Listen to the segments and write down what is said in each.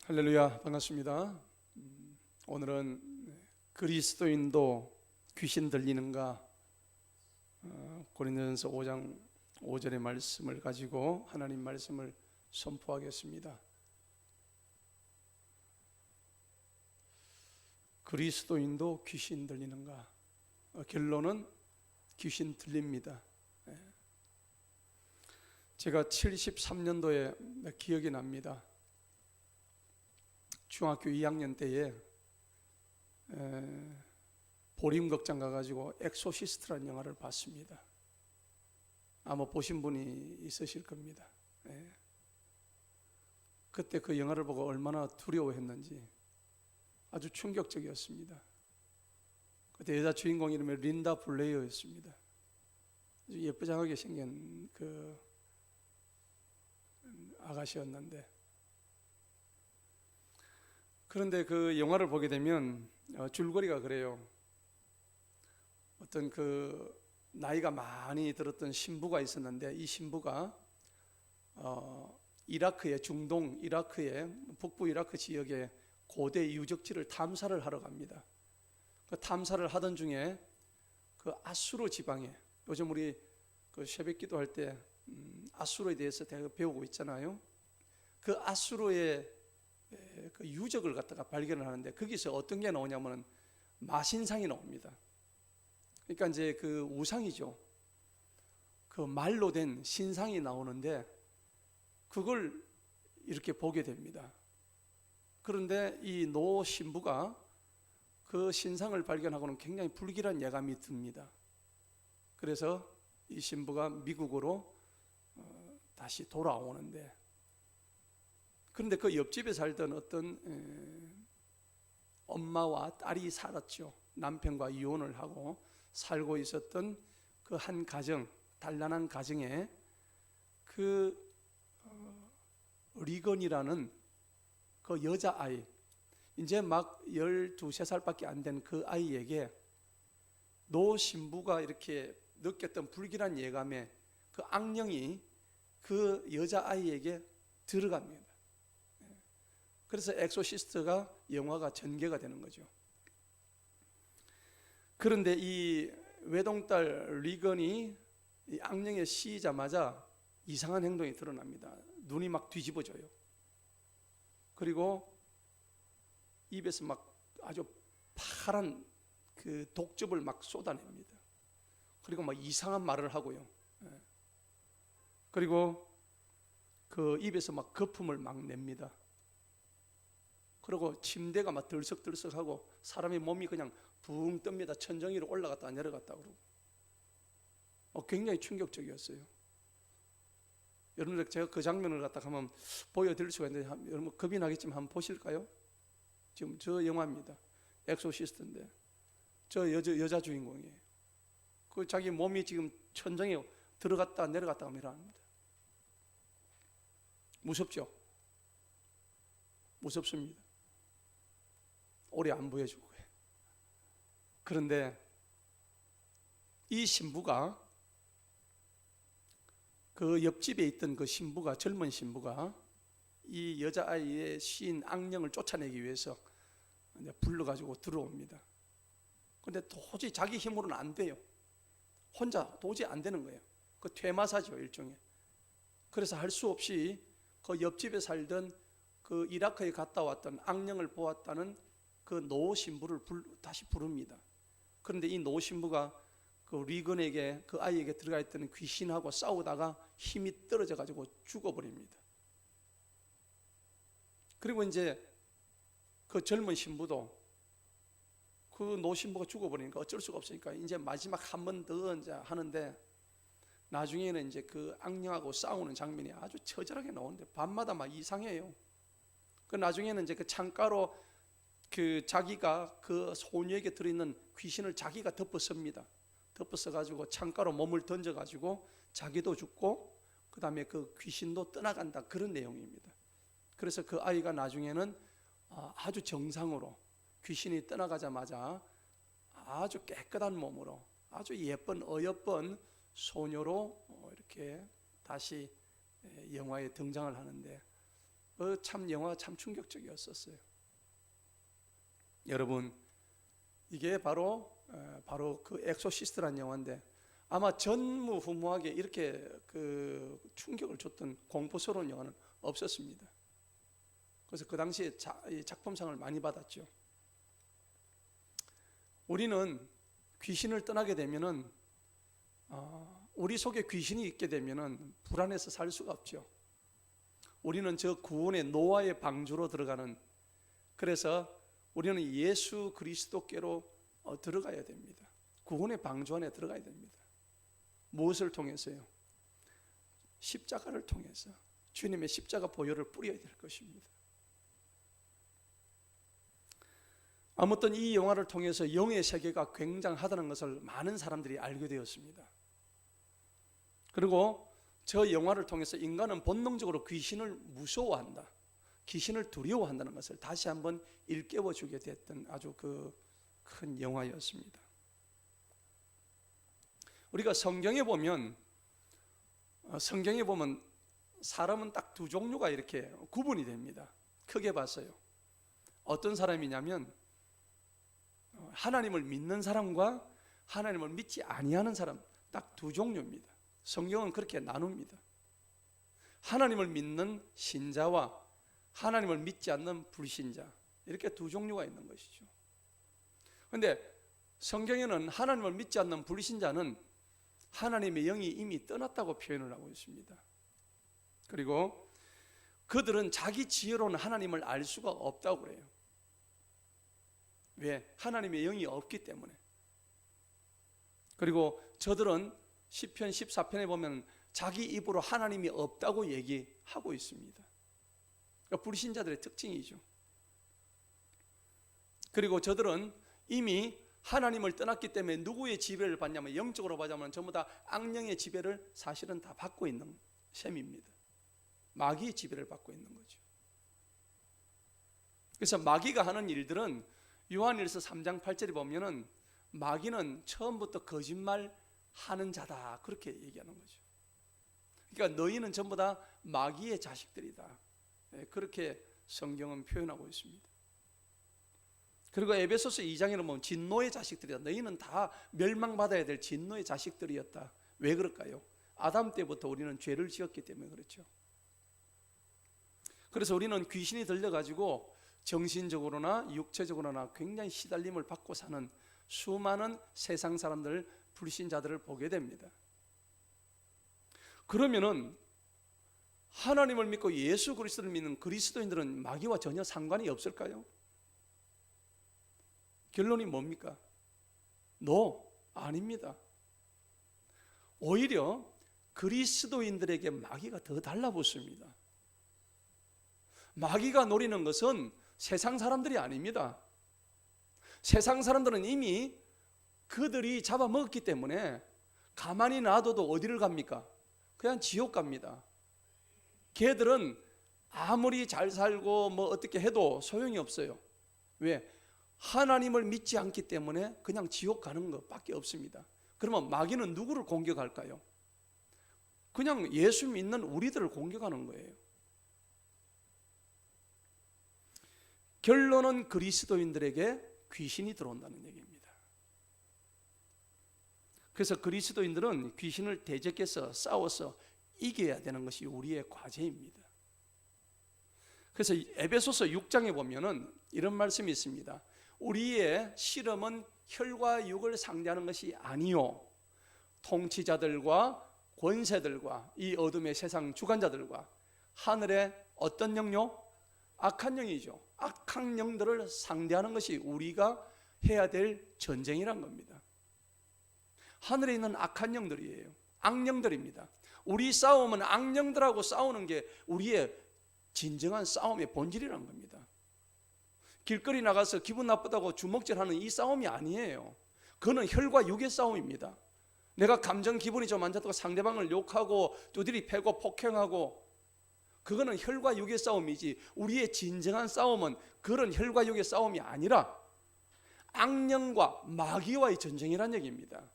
할렐루야, 반갑습니다. 오늘은 그리스도인도 귀신 들리는가, 고린도전서 5장 5절의 말씀을 가지고 하나님 말씀을 선포하겠습니다. 그리스도인도 귀신 들리는가? 결론은 귀신 들립니다. 제가 73년도에 기억이 납니다. 중학교 2학년 때에 보림극장 가가지고 엑소시스트라는 영화를 봤습니다. 아마 보신 분이 있으실 겁니다. 그때 그 영화를 보고 얼마나 두려워했는지 아주 충격적이었습니다. 그때 여자 주인공 이름이 린다 블레어였습니다. 아주 예쁘장하게 생긴 그 아가씨였는데, 그런데 그 영화를 보게 되면 줄거리가 그래요. 어떤 그 나이가 많이 들었던 신부가 있었는데, 이 신부가 이라크의 중동 이라크의 북부 이라크 지역의 고대 유적지를 탐사를 하러 갑니다. 그 탐사를 하던 중에 그 아수르 지방에, 요즘 우리 그 새벽 기도할 때 아수르에 대해서 대가 배우고 있잖아요. 그 아수르의 그 유적을 갖다가 발견을 하는데, 거기서 어떤 게 나오냐면 마신상이 나옵니다. 그러니까 이제 그 우상이죠. 그 말로 된 신상이 나오는데 그걸 이렇게 보게 됩니다. 그런데 이 노 신부가 그 신상을 발견하고는 굉장히 불길한 예감이 듭니다. 그래서 이 신부가 미국으로 다시 돌아오는데, 그런데 그 옆집에 살던 어떤 엄마와 딸이 살았죠. 남편과 이혼을 하고 살고 있었던 그 한 가정, 단란한 가정에 그 리건이라는 그 여자아이, 이제 막 12~13살밖에 안 된 그 아이에게 노 신부가 이렇게 느꼈던 불길한 예감에 그 악령이 그 여자아이에게 들어갑니다. 그래서 엑소시스트가 영화가 전개가 되는 거죠. 그런데 이 외동딸 리건이 이 악령에 씌이자마자 이상한 행동이 드러납니다. 눈이 막 뒤집어져요. 그리고 입에서 막 아주 파란 그 독즙을 막 쏟아냅니다. 그리고 막 이상한 말을 하고요. 그리고 그 입에서 막 거품을 막 냅니다. 그리고 침대가 막 들썩들썩하고 사람의 몸이 그냥 붕 뜹니다. 천정 위로 올라갔다 내려갔다 그러고. 굉장히 충격적이었어요. 여러분들, 제가 그 장면을 갖다가 한번 보여드릴 수가 있는데, 여러분 겁이 나겠지만 한번 보실까요? 지금 저 영화입니다. 엑소시스트인데 저 여자 주인공이에요. 그 자기 몸이 지금 천정에 들어갔다 내려갔다 하면 합니다. 무섭죠? 무섭습니다. 오래 안 보여주고. 그런데 이 신부가, 그 옆집에 있던 그 신부가, 젊은 신부가 이 여자아이의 씌인 악령을 쫓아내기 위해서 불러가지고 들어옵니다. 그런데 도저히 자기 힘으로는 안 돼요. 혼자 도저히 안 되는 거예요. 그 퇴마사죠, 일종의. 그래서 할 수 없이 그 옆집에 살던 그 이라크에 갔다 왔던, 악령을 보았다는 그 노 신부를 다시 부릅니다. 그런데 이 노 신부가 그 리건에게, 그 아이에게 들어가 있던 귀신하고 싸우다가 힘이 떨어져 가지고 죽어버립니다. 그리고 이제 그 젊은 신부도, 그 노 신부가 죽어버리니까 어쩔 수가 없으니까 이제 마지막 한 번 더 이제 하는데, 나중에는 이제 그 악령하고 싸우는 장면이 아주 처절하게 나오는데 밤마다 막 이상해요. 그 나중에는 이제 그 창가로 그 자기가 그 소녀에게 들어있는 귀신을 자기가 덮어섭니다. 덮어서 가지고 창가로 몸을 던져 가지고 자기도 죽고 그 다음에 그 귀신도 떠나간다, 그런 내용입니다. 그래서 그 아이가 나중에는 아주 정상으로, 귀신이 떠나가자마자 아주 깨끗한 몸으로 아주 예쁜 어여쁜 소녀로 이렇게 다시 영화에 등장을 하는데, 참 영화 참 충격적이었었어요. 여러분, 이게 바로 그 엑소시스트라는 영화인데 아마 전무후무하게 이렇게 그 충격을 줬던 공포스러운 영화는 없었습니다. 그래서 그 당시에 작품상을 많이 받았죠. 우리는 귀신을 떠나게 되면은 우리 속에 귀신이 있게 되면은 불안해서 살 수가 없죠. 우리는 저 구원의 노아의 방주로 들어가는, 그래서 우리는 예수 그리스도께로 들어가야 됩니다. 구원의 방주 안에 들어가야 됩니다. 무엇을 통해서요? 십자가를 통해서 주님의 십자가 보혈을 뿌려야 될 것입니다. 아무튼 이 영화를 통해서 영의 세계가 굉장하다는 것을 많은 사람들이 알게 되었습니다. 그리고 저 영화를 통해서 인간은 본능적으로 귀신을 무서워한다, 귀신을 두려워한다는 것을 다시 한번 일깨워주게 됐던 아주 그 큰 영화였습니다. 우리가 성경에 보면 사람은 딱 두 종류가 이렇게 구분이 됩니다. 크게 봤어요. 어떤 사람이냐면 하나님을 믿는 사람과 하나님을 믿지 아니하는 사람, 딱 두 종류입니다. 성경은 그렇게 나눕니다. 하나님을 믿는 신자와 하나님을 믿지 않는 불신자, 이렇게 두 종류가 있는 것이죠. 그런데 성경에는 하나님을 믿지 않는 불신자는 하나님의 영이 이미 떠났다고 표현을 하고 있습니다. 그리고 그들은 자기 지혜로는 하나님을 알 수가 없다고 그래요. 왜? 하나님의 영이 없기 때문에. 그리고 저들은 시편 14편에 보면 자기 입으로 하나님이 없다고 얘기하고 있습니다. 그러니까 불신자들의 특징이죠. 그리고 저들은 이미 하나님을 떠났기 때문에 누구의 지배를 받냐면, 영적으로 보자면 전부 다 악령의 지배를 사실은 다 받고 있는 셈입니다. 마귀의 지배를 받고 있는 거죠. 그래서 마귀가 하는 일들은 요한일서 3장 8절에 보면은 마귀는 처음부터 거짓말하는 자다, 그렇게 얘기하는 거죠. 그러니까 너희는 전부 다 마귀의 자식들이다, 그렇게 성경은 표현하고 있습니다. 그리고 에베소서 2장에는 보면 진노의 자식들이다, 너희는 다 멸망받아야 될 진노의 자식들이었다. 왜 그럴까요? 아담 때부터 우리는 죄를 지었기 때문에 그렇죠. 그래서 우리는 귀신이 들려가지고 정신적으로나 육체적으로나 굉장히 시달림을 받고 사는 수많은 세상 사람들, 불신자들을 보게 됩니다. 그러면은 하나님을 믿고 예수 그리스도를 믿는 그리스도인들은 마귀와 전혀 상관이 없을까요? 결론이 뭡니까? 아닙니다. 오히려 그리스도인들에게 마귀가 더 달라붙습니다. 마귀가 노리는 것은 세상 사람들이 아닙니다. 세상 사람들은 이미 그들이 잡아먹었기 때문에 가만히 놔둬도 어디를 갑니까? 그냥 지옥 갑니다. 걔들은 아무리 잘 살고 뭐 어떻게 해도 소용이 없어요. 왜? 하나님을 믿지 않기 때문에 그냥 지옥 가는 것밖에 없습니다. 그러면 마귀는 누구를 공격할까요? 그냥 예수 믿는 우리들을 공격하는 거예요. 결론은 그리스도인들에게 귀신이 들어온다는 얘기입니다. 그래서 그리스도인들은 귀신을 대적해서 싸워서 이겨야 되는 것이 우리의 과제입니다. 그래서 에베소서 6장에 보면은 이런 말씀이 있습니다. 우리의 실험은 혈과 육을 상대하는 것이 아니요, 통치자들과 권세들과 이 어둠의 세상 주관자들과 하늘의 어떤 영요? 악한 영이죠. 악한 영들을 상대하는 것이 우리가 해야 될 전쟁이란 겁니다. 하늘에 있는 악한 영들이에요. 악령들입니다. 우리 싸움은 악령들하고 싸우는 게 우리의 진정한 싸움의 본질이란 겁니다. 길거리 나가서 기분 나쁘다고 주먹질하는 이 싸움이 아니에요. 그거는 혈과 육의 싸움입니다. 내가 감정 기분이 좀 안 좋다고 상대방을 욕하고 두드리 패고 폭행하고, 그거는 혈과 육의 싸움이지, 우리의 진정한 싸움은 그런 혈과 육의 싸움이 아니라 악령과 마귀와의 전쟁이란 얘기입니다.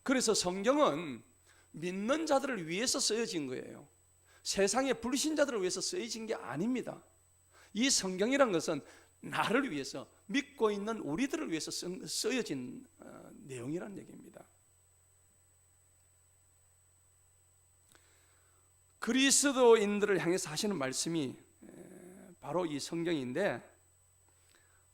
그래서 성경은 믿는 자들을 위해서 쓰여진 거예요. 세상의 불신자들을 위해서 쓰여진 게 아닙니다. 이 성경이란 것은 나를 위해서, 믿고 있는 우리들을 위해서 쓰여진 내용이란 얘기입니다. 그리스도인들을 향해서 하시는 말씀이 바로 이 성경인데,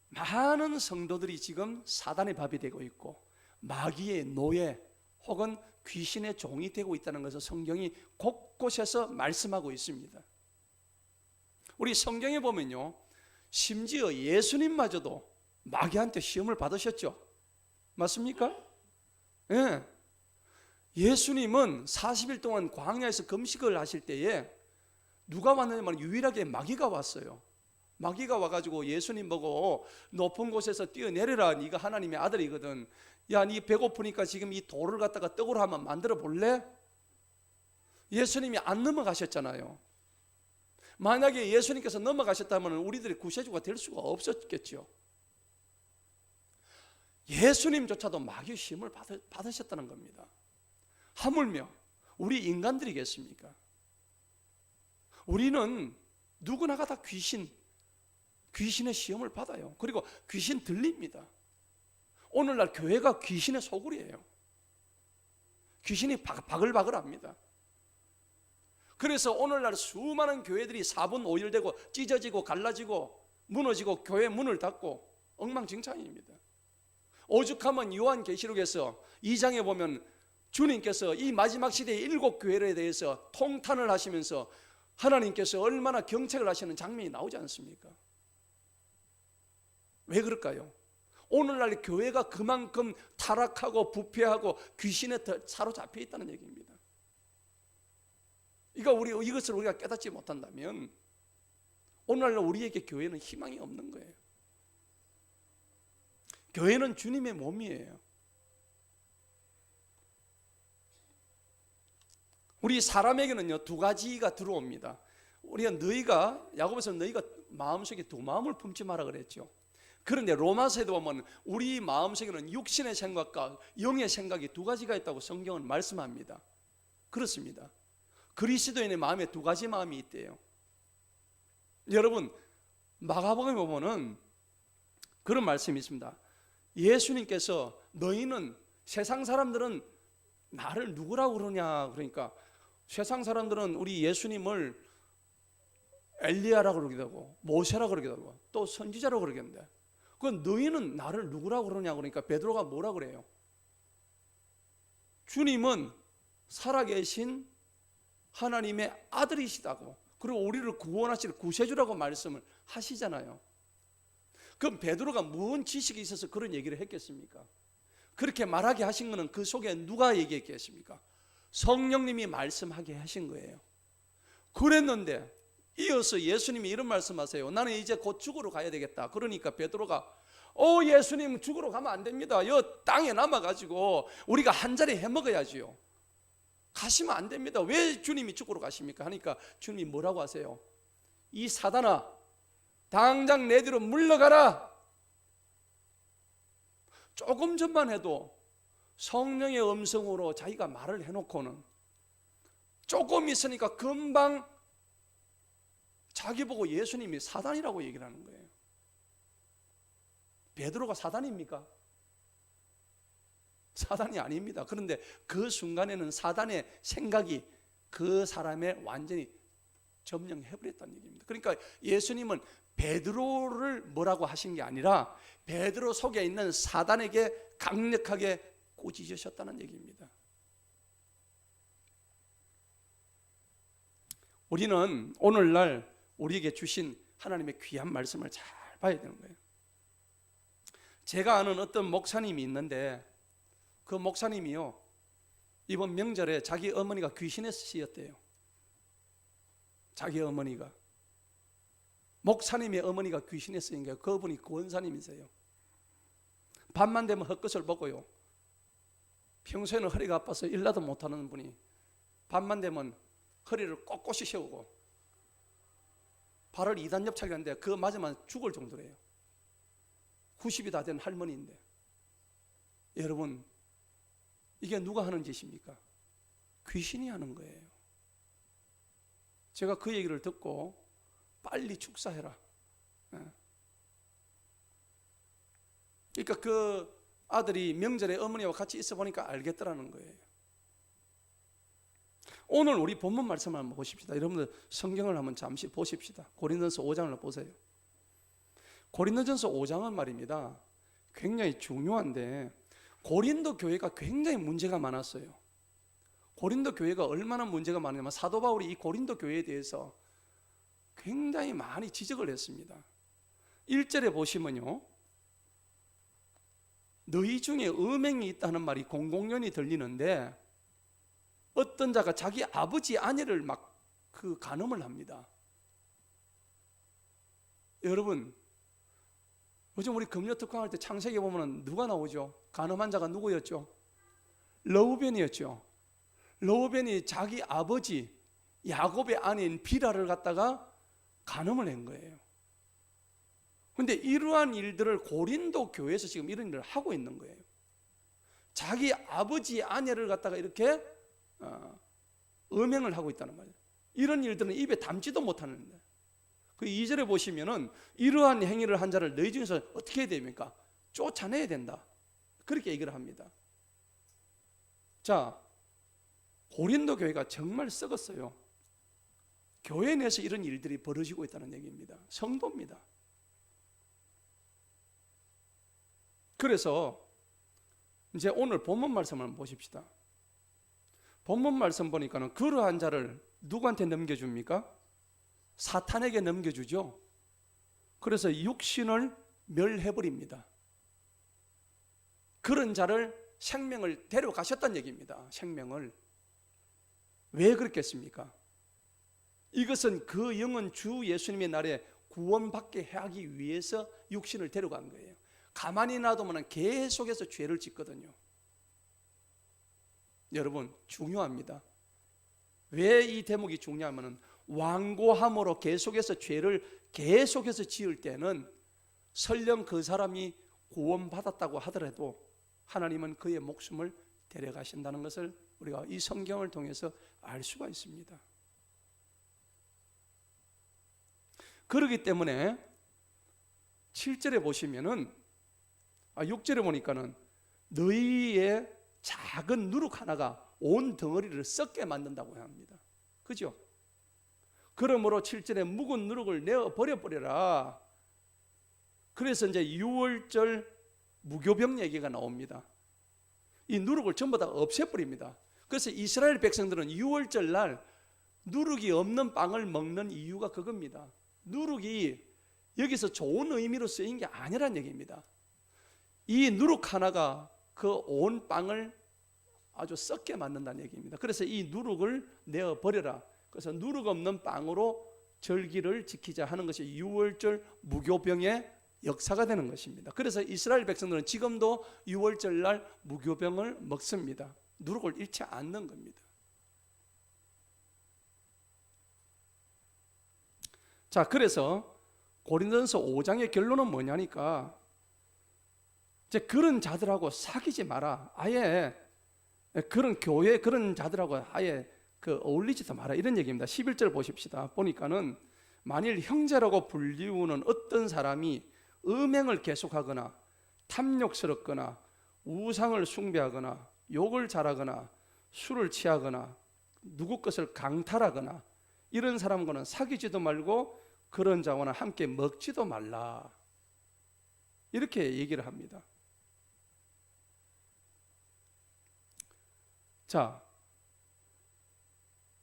많은 성도들이 지금 사단의 밥이 되고 있고 마귀의 노예 혹은 귀신의 종이 되고 있다는 것을 성경이 곳곳에서 말씀하고 있습니다. 우리 성경에 보면요, 심지어 예수님마저도 마귀한테 시험을 받으셨죠. 맞습니까? 예. 예수님은 40일 동안 광야에서 금식을 하실 때에 누가 왔느냐면 유일하게 마귀가 왔어요. 마귀가 와가지고 예수님 보고 높은 곳에서 뛰어내려라, 네가 하나님의 아들이거든. 야, 네 배고프니까 지금 이 돌을 갖다가 떡으로 한번 만들어 볼래? 예수님이 안 넘어가셨잖아요. 만약에 예수님께서 넘어가셨다면 우리들이 구세주가 될 수가 없었겠죠. 예수님조차도 마귀 시험을 받으셨다는 겁니다. 하물며 우리 인간들이겠습니까? 우리는 누구나가 다 귀신의 시험을 받아요. 그리고 귀신 들립니다. 오늘날 교회가 귀신의 소굴이에요. 귀신이 바글바글합니다. 그래서 오늘날 수많은 교회들이 4분 5일 되고 찢어지고 갈라지고 무너지고 교회 문을 닫고 엉망진창입니다. 오죽하면 요한계시록에서 2장에 보면 주님께서 이 마지막 시대의 7교회에 대해서 통탄을 하시면서 하나님께서 얼마나 경책을 하시는 장면이 나오지 않습니까? 왜 그럴까요? 오늘날 교회가 그만큼 타락하고 부패하고 귀신에 사로잡혀 있다는 얘기입니다. 이것을 우리가 깨닫지 못한다면 오늘날 우리에게 교회는 희망이 없는 거예요. 교회는 주님의 몸이에요. 우리 사람에게는요, 두 가지가 들어옵니다. 우리가 야고보서 너희가 마음속에 두 마음을 품지 마라 그랬죠. 그런데 로마서에도 보면 우리 마음속에는 육신의 생각과 영의 생각이 두 가지가 있다고 성경은 말씀합니다. 그렇습니다. 그리스도인의 마음에 두 가지 마음이 있대요. 여러분, 마가복음에 보면은 그런 말씀이 있습니다. 예수님께서 너희는, 세상 사람들은 나를 누구라고 그러냐, 그러니까 세상 사람들은 우리 예수님을 엘리야라고 그러기도 하고 모세라고 그러기도 하고 또 선지자라고 그러겠는데, 그건 너희는 나를 누구라고 그러냐, 그러니까 베드로가 뭐라 그래요? 주님은 살아계신 하나님의 아들이시다고, 그리고 우리를 구원하실 구세주라고 말씀을 하시잖아요. 그럼 베드로가 무슨 지식이 있어서 그런 얘기를 했겠습니까? 그렇게 말하게 하신 것은 그 속에 누가 얘기했겠습니까? 성령님이 말씀하게 하신 거예요. 그랬는데 이어서 예수님이 이런 말씀하세요. 나는 이제 곧 죽으러 가야 되겠다. 그러니까 베드로가 예수님 죽으러 가면 안 됩니다. 이 땅에 남아가지고 우리가 한 자리 해먹어야지요. 가시면 안 됩니다. 왜 주님이 죽으러 가십니까? 하니까 주님이 뭐라고 하세요? 이 사단아, 당장 내 뒤로 물러가라. 조금 전만 해도 성령의 음성으로 자기가 말을 해놓고는 조금 있으니까 금방 자기 보고 예수님이 사단이라고 얘기를 하는 거예요. 베드로가 사단입니까? 사단이 아닙니다. 그런데 그 순간에는 사단의 생각이 그 사람의 완전히 점령해버렸다는 얘기입니다. 그러니까 예수님은 베드로를 뭐라고 하신 게 아니라 베드로 속에 있는 사단에게 강력하게 꾸짖으셨다는 얘기입니다. 우리는 오늘날 우리에게 주신 하나님의 귀한 말씀을 잘 봐야 되는 거예요. 제가 아는 어떤 목사님이 있는데 그 목사님이요, 이번 명절에 자기 어머니가 귀신에 씌었대요. 자기 어머니가, 목사님의 어머니가 귀신에 쓰인 거예요. 그분이 권사님이세요. 밤만 되면 헛것을 보고요, 평소에는 허리가 아파서 일나도 못하는 분이 밤만 되면 허리를 꼿꼿이 세우고 발을 2단 옆차기 하는데 그거 맞으면 죽을 정도래요. 90이 다 된 할머니인데, 여러분, 이게 누가 하는 짓입니까? 귀신이 하는 거예요. 제가 그 얘기를 듣고 빨리 축사해라. 그러니까 그 아들이 명절에 어머니와 같이 있어 보니까 알겠더라는 거예요. 오늘 우리 본문 말씀을 한번 보십시다. 여러분들 성경을 한번 잠시 보십시다. 고린도전서 5장을 보세요. 고린도전서 5장은 말입니다, 굉장히 중요한데 고린도 교회가 굉장히 문제가 많았어요. 고린도 교회가 얼마나 문제가 많냐면 사도 바울이 이 고린도 교회에 대해서 굉장히 많이 지적을 했습니다. 1절에 보시면요, 너희 중에 음행이 있다는 말이 공공연히 들리는데 어떤 자가 자기 아버지 아내를 막 그 간음을 합니다. 여러분, 요즘 우리 금요 특강할 때 창세기 보면 누가 나오죠? 간음한 자가 누구였죠? 르우벤이었죠. 르우벤이 자기 아버지 야곱의 아내인 비라를 갖다가 간음을 한 거예요. 그런데 이러한 일들을 고린도 교회에서 지금 이런 일을 하고 있는 거예요. 자기 아버지 아내를 갖다가 이렇게 음행을 하고 있다는 말이에요. 이런 일들은 입에 담지도 못하는데, 그 2절에 보시면은 이러한 행위를 한 자를 너희 중에서 어떻게 해야 됩니까? 쫓아내야 된다. 그렇게 얘기를 합니다. 자, 고린도 교회가 정말 썩었어요. 교회 내에서 이런 일들이 벌어지고 있다는 얘기입니다. 성도입니다. 그래서 이제 오늘 본문 말씀을 한번 보십시다. 본문 말씀 보니까는 그러한 자를 누구한테 넘겨줍니까? 사탄에게 넘겨주죠. 그래서 육신을 멸해버립니다. 그런 자를 생명을 데려가셨다는 얘기입니다. 생명을. 왜 그렇겠습니까? 이것은 그 영은 주 예수님의 날에 구원받게 하기 위해서 육신을 데려간 거예요. 가만히 놔두면 계속해서 죄를 짓거든요. 여러분, 중요합니다. 왜 이 대목이 중요하면 완고함으로 계속해서 죄를 계속해서 지을 때는 설령 그 사람이 구원받았다고 하더라도 하나님은 그의 목숨을 데려가신다는 것을 우리가 이 성경을 통해서 알 수가 있습니다. 그렇기 때문에 7절에 보시면은 6절에 보니까는 너희의 작은 누룩 하나가 온 덩어리를 썩게 만든다고 합니다. 그죠? 그러므로 7절에 묵은 누룩을 내어 버려버려라. 그래서 이제 6월절 무교병 얘기가 나옵니다. 이 누룩을 전부 다 없애버립니다. 그래서 이스라엘 백성들은 6월절 날 누룩이 없는 빵을 먹는 이유가 그겁니다. 누룩이 여기서 좋은 의미로 쓰인 게 아니란 얘기입니다. 이 누룩 하나가 그 온 빵을 아주 썩게 만든다는 얘기입니다. 그래서 이 누룩을 내어 버려라. 그래서 누룩 없는 빵으로 절기를 지키자 하는 것이 6월절 무교병의 역사가 되는 것입니다. 그래서 이스라엘 백성들은 지금도 6월절 날 무교병을 먹습니다. 누룩을 잃지 않는 겁니다. 자, 그래서 고린도전서 5장의 결론은 뭐냐니까, 이제 그런 자들하고 사귀지 마라. 아예 그런 교회 그런 자들하고 아예 어울리지도 마라, 이런 얘기입니다. 11절 보십시다. 보니까는 만일 형제라고 불리우는 어떤 사람이 음행을 계속하거나 탐욕스럽거나 우상을 숭배하거나 욕을 잘하거나 술을 취하거나 누구 것을 강탈하거나 이런 사람과는 사귀지도 말고 그런 자와는 함께 먹지도 말라, 이렇게 얘기를 합니다. 자,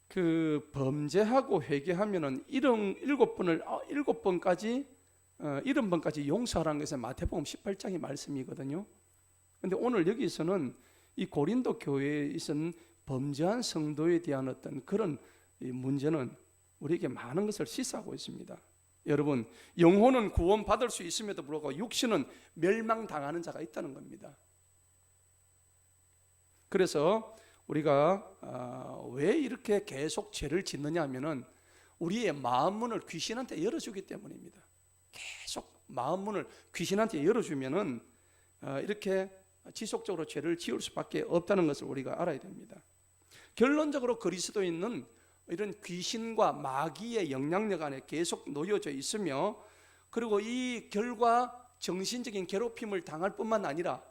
그 범죄하고 회개하면은 7번까지 70번까지 용서하라는 것은 마태복음 18장의 말씀이거든요. 그런데 오늘 여기서는 이 고린도 교회에 있은 범죄한 성도에 대한 어떤 그런 문제는 우리에게 많은 것을 시사하고 있습니다. 여러분, 영혼은 구원받을 수 있음에도 불구하고 육신은 멸망당하는 자가 있다는 겁니다. 그래서 우리가 왜 이렇게 계속 죄를 짓느냐 하면은 우리의 마음 문을 귀신한테 열어주기 때문입니다. 계속 마음 문을 귀신한테 열어주면은 이렇게 지속적으로 죄를 지을 수밖에 없다는 것을 우리가 알아야 됩니다. 결론적으로 그리스도인은 이런 귀신과 마귀의 영향력 안에 계속 놓여져 있으며, 그리고 이 결과 정신적인 괴롭힘을 당할 뿐만 아니라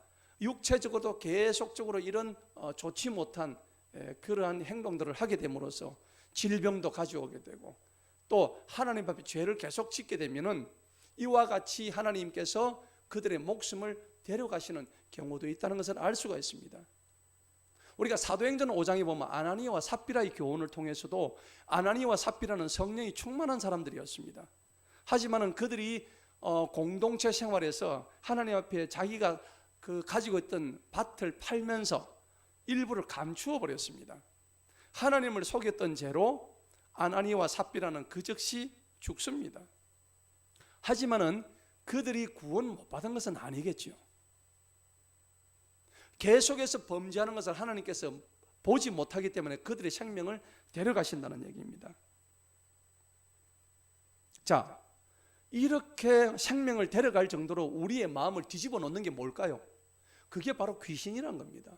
육체적으로도 계속적으로 이런 좋지 못한 그러한 행동들을 하게 됨으로써 질병도 가져오게 되고, 또 하나님 앞에 죄를 계속 짓게 되면은 이와 같이 하나님께서 그들의 목숨을 데려가시는 경우도 있다는 것을 알 수가 있습니다. 우리가 사도행전 5장에 보면 아나니아와 삽비라의 교훈을 통해서도 아나니아와 삽비라는 성령이 충만한 사람들이었습니다. 하지만은 그들이 공동체 생활에서 하나님 앞에 자기가 가지고 있던 밭을 팔면서 일부를 감추어 버렸습니다. 하나님을 속였던 죄로 아나니아와 삽비라는 그 즉시 죽습니다. 하지만은 그들이 구원 못 받은 것은 아니겠죠. 계속해서 범죄하는 것을 하나님께서 보지 못하기 때문에 그들의 생명을 데려가신다는 얘기입니다. 자, 이렇게 생명을 데려갈 정도로 우리의 마음을 뒤집어 놓는 게 뭘까요? 그게 바로 귀신이란 겁니다.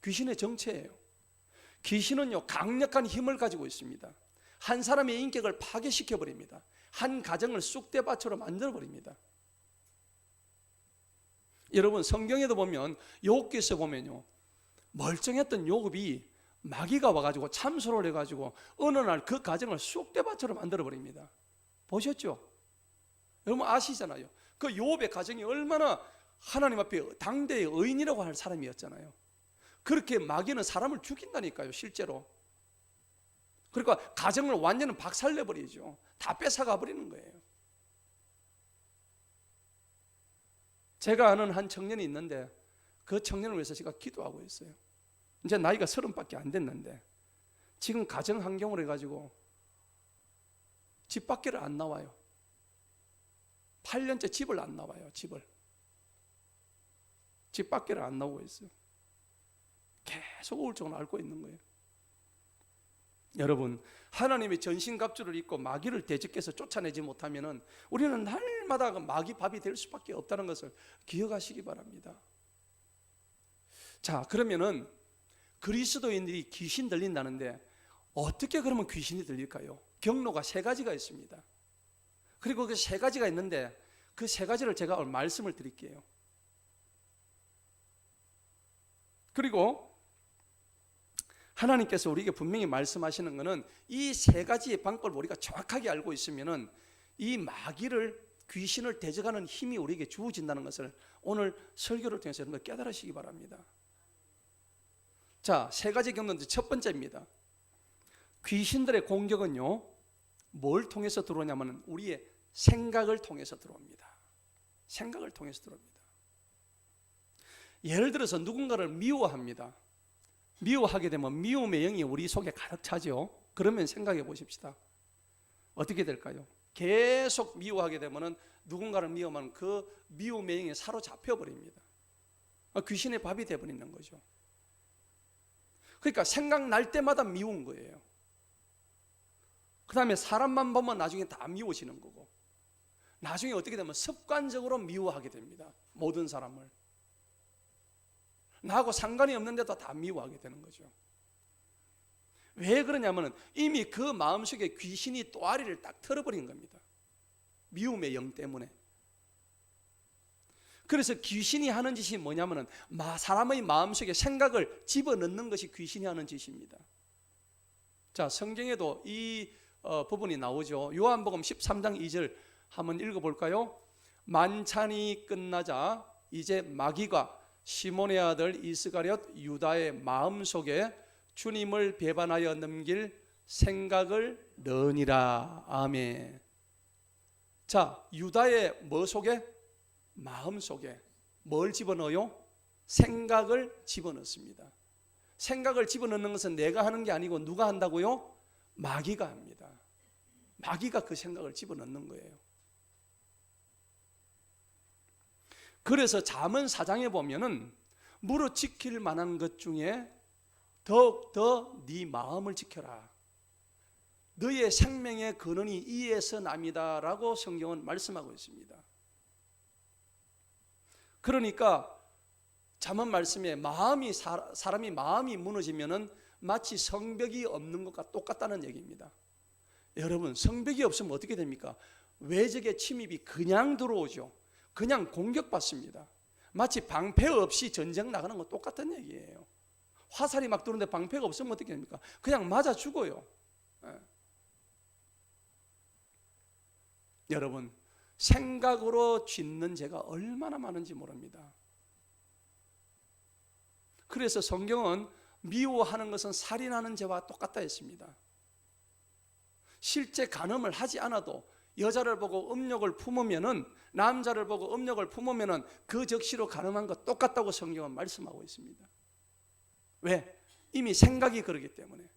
귀신의 정체예요. 귀신은요, 강력한 힘을 가지고 있습니다. 한 사람의 인격을 파괴시켜 버립니다. 한 가정을 쑥대밭으로 만들어 버립니다. 여러분, 성경에도 보면 욥기에서 보면요, 멀쩡했던 욥이 마귀가 와가지고 참소를 해가지고 어느 날 그 가정을 쑥대밭으로 만들어 버립니다. 보셨죠? 여러분 아시잖아요. 그 욥의 가정이 얼마나 하나님 앞에 당대의 의인이라고 할 사람이었잖아요. 그렇게 마귀는 사람을 죽인다니까요, 실제로. 그러니까 가정을 완전히 박살내버리죠. 다 뺏어가 버리는 거예요. 제가 아는 한 청년이 있는데 그 청년을 위해서 제가 기도하고 있어요. 이제 나이가 30밖에 안 됐는데 지금 가정 환경으로 해가지고 집 밖을 안 나와요. 8년째 집을 안 나와요. 집 밖을 안 나오고 있어요. 계속 우울증을 앓고 있는 거예요. 여러분, 하나님의 전신갑주를 입고 마귀를 대적해서 쫓아내지 못하면은 우리는 날마다 마귀 밥이 될 수밖에 없다는 것을 기억하시기 바랍니다. 자, 그러면은 그리스도인들이 귀신 들린다는데 어떻게 그러면 귀신이 들릴까요? 경로가 3가지가 있습니다. 그리고 그 3가지가 있는데 그 3가지를 제가 오늘 말씀을 드릴게요. 그리고 하나님께서 우리에게 분명히 말씀하시는 것은 이 3가지의 방법을 우리가 정확하게 알고 있으면은 이 마귀를, 귀신을 대적하는 힘이 우리에게 주어진다는 것을 오늘 설교를 통해서 여러분 깨달으시기 바랍니다. 자, 3가지 경로인데 첫 번째입니다. 귀신들의 공격은요, 뭘 통해서 들어오냐면 우리의 생각을 통해서 들어옵니다. 생각을 통해서 들어옵니다. 예를 들어서 누군가를 미워합니다. 미워하게 되면 미움의 영이 우리 속에 가득 차죠. 그러면 생각해 보십시다. 어떻게 될까요? 계속 미워하게 되면 누군가를 미워하면 그 미움의 영에 사로잡혀 버립니다. 귀신의 밥이 되어버리는 거죠. 그러니까 생각날 때마다 미운 거예요. 그 다음에 사람만 보면 나중에 다 미워지는 거고, 나중에 어떻게 되면 습관적으로 미워하게 됩니다. 모든 사람을. 나하고 상관이 없는데도 다 미워하게 되는 거죠. 왜 그러냐면 이미 그 마음속에 귀신이 또아리를 딱 털어버린 겁니다. 미움의 영 때문에. 그래서 귀신이 하는 짓이 뭐냐면 사람의 마음속에 생각을 집어넣는 것이 귀신이 하는 짓입니다. 자, 성경에도 이 부분이 나오죠. 요한복음 13장 2절 한번 읽어볼까요? 만찬이 끝나자 이제 마귀가 시몬의 아들 이스가랴 유다의 마음속에 주님을 배반하여 넘길 생각을 넣으니라. 아멘. 자, 유다의 뭐 속에? 마음 속에 뭘 집어넣어요? 생각을 집어넣습니다. 생각을 집어넣는 것은 내가 하는 게 아니고 누가 한다고요? 마귀가 합니다. 마귀가 그 생각을 집어넣는 거예요. 그래서 잠언 4장에 보면은 무릇 지킬 만한 것 중에 더욱더 네 마음을 지켜라. 너의 생명의 근원이 이에서 남이다 라고 성경은 말씀하고 있습니다. 그러니까 잠언 말씀에 사람이 마음이 무너지면은 마치 성벽이 없는 것과 똑같다는 얘기입니다. 여러분, 성벽이 없으면 어떻게 됩니까? 외적의 침입이 그냥 들어오죠. 그냥 공격받습니다. 마치 방패 없이 전쟁 나가는 거 똑같은 얘기예요. 화살이 막 들어오는데 방패가 없으면 어떻게 됩니까? 그냥 맞아 죽어요. 예. 여러분, 생각으로 짓는 죄가 얼마나 많은지 모릅니다. 그래서 성경은 미워하는 것은 살인하는 죄와 똑같다 했습니다. 실제 간음을 하지 않아도 여자를 보고 음욕을 품으면은, 남자를 보고 음욕을 품으면은 그 적시로 간음한 것 똑같다고 성경은 말씀하고 있습니다. 왜? 이미 생각이 그러기 때문에.